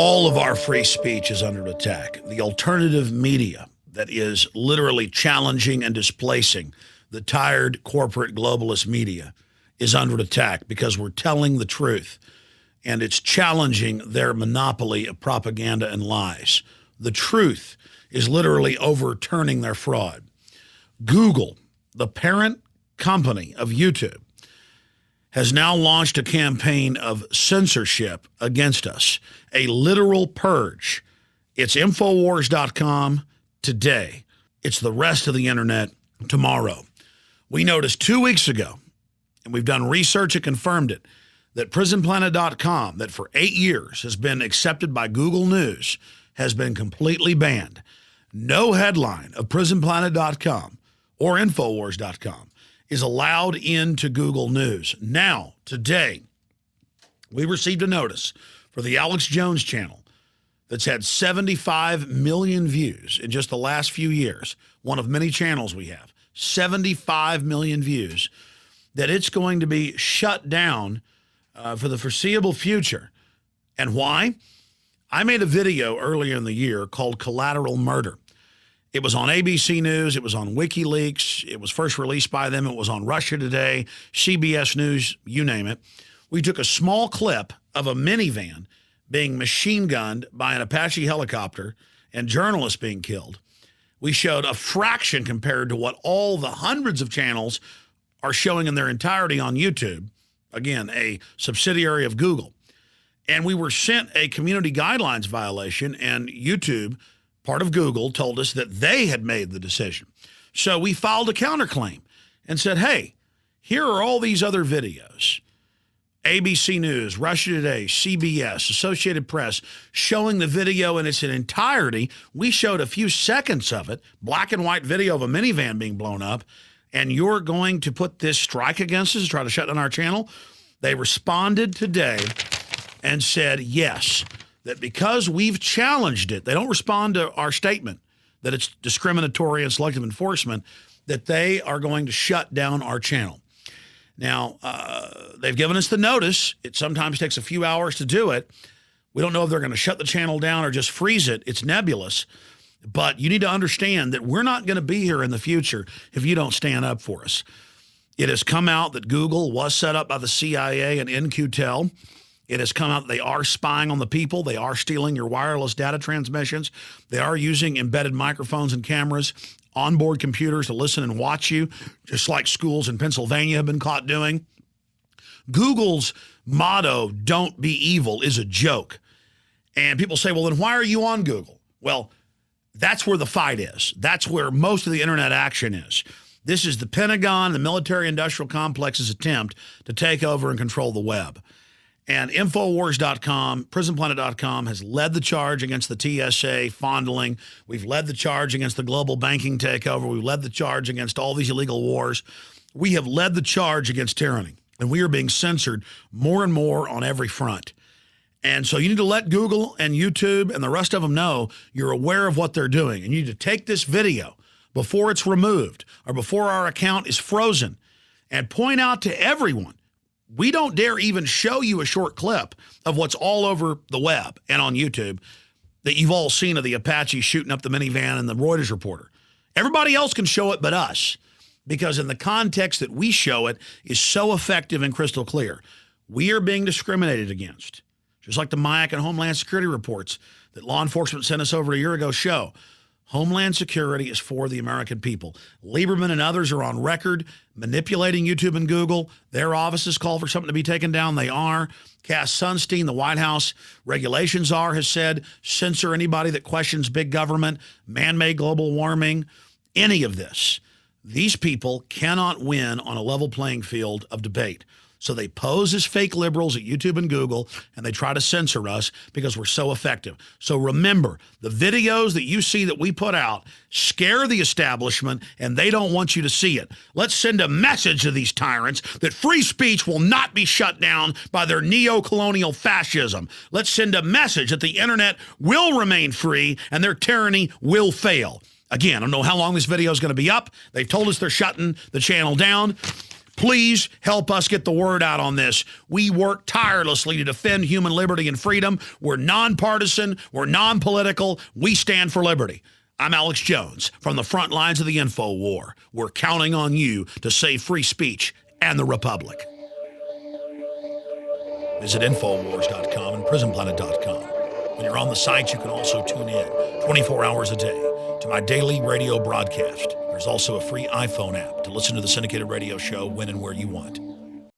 All of our free speech is under attack. The alternative media that is literally challenging and displacing the tired corporate globalist media is under attack because we're telling the truth, and it's challenging their monopoly of propaganda and lies. The truth is literally overturning their fraud. Google, the parent company of YouTube, has now launched a campaign of censorship against us, a literal purge. It's Infowars.com today. It's the rest of the internet tomorrow. We noticed 2 weeks ago, and we've done research that confirmed it, that PrisonPlanet.com, that for 8 years has been accepted by Google News, has been completely banned. No headline of PrisonPlanet.com or Infowars.com is allowed into Google News. Now, today, we received a notice for the Alex Jones channel that's had 75 million views in just the last few years, one of many channels we have, 75 million views, that it's going to be shut down for the foreseeable future. And why? I made a video earlier in the year called Collateral Murder. It was on ABC News. It was on WikiLeaks. It was first released by them. It was on Russia Today, CBS News, you name it. We took a small clip of a minivan being machine gunned by an Apache helicopter and journalists being killed. We showed a fraction compared to what all the hundreds of channels are showing in their entirety on YouTube. Again, a subsidiary of Google. And we were sent a community guidelines violation, and YouTube, part of Google, told us that they had made the decision. So we filed a counterclaim and said, hey, here are all these other videos. ABC News, Russia Today, CBS, Associated Press, showing the video in its entirety. We showed a few seconds of it, black and white video of a minivan being blown up, and you're going to put this strike against us, try to shut down our channel? They responded today and said, yes, that because we've challenged it, they don't respond to our statement that it's discriminatory and selective enforcement, that they are going to shut down our channel. Now, they've given us the notice. It sometimes takes a few hours to do it. We don't know if they're going to shut the channel down or just freeze it. It's nebulous. But you need to understand that we're not going to be here in the future if you don't stand up for us. It has come out that Google was set up by the CIA and In-Q-Tel. It has come out that they are spying on the people. They are stealing your wireless data transmissions. They are using embedded microphones and cameras, onboard computers to listen and watch you, just like schools in Pennsylvania have been caught doing. Google's motto, don't be evil, is a joke. And people say, well, then why are you on Google? Well, that's where the fight is. That's where most of the internet action is. This is the Pentagon, the military-industrial complex's attempt to take over and control the web. And Infowars.com, PrisonPlanet.com has led the charge against the TSA fondling. We've led the charge against the global banking takeover. We've led the charge against all these illegal wars. We have led the charge against tyranny, and we are being censored more and more on every front. And so you need to let Google and YouTube and the rest of them know you're aware of what they're doing. And you need to take this video before it's removed or before our account is frozen and point out to everyone, we don't dare even show you a short clip of what's all over the web and on YouTube that you've all seen of the Apache shooting up the minivan and the Reuters reporter. Everybody else can show it but us, because in the context that we show it is so effective and crystal clear. We are being discriminated against. Just like the MIAC and Homeland Security reports that law enforcement sent us over a year ago show. Homeland Security is for the American people. Lieberman and others are on record manipulating YouTube and Google. Their offices call for something to be taken down. They are. Cass Sunstein, the White House regulations czar, has said censor anybody that questions big government, man-made global warming, any of this. These people cannot win on a level playing field of debate. So they pose as fake liberals at YouTube and Google, and they try to censor us because we're so effective. So remember, the videos that you see that we put out scare the establishment, and they don't want you to see it. Let's send a message to these tyrants that free speech will not be shut down by their neo-colonial fascism. Let's send a message that the internet will remain free and their tyranny will fail. Again, I don't know how long this video is going to be up. They've told us they're shutting the channel down. Please help us get the word out on this. We work tirelessly to defend human liberty and freedom. We're nonpartisan. We're non-political. We stand for liberty. I'm Alex Jones from the front lines of the info war. We're counting on you to save free speech and the Republic. Visit Infowars.com and PrisonPlanet.com. When you're on the site, you can also tune in 24 hours a day to my daily radio broadcast. There's also a free iPhone app to listen to the syndicated radio show when and where you want.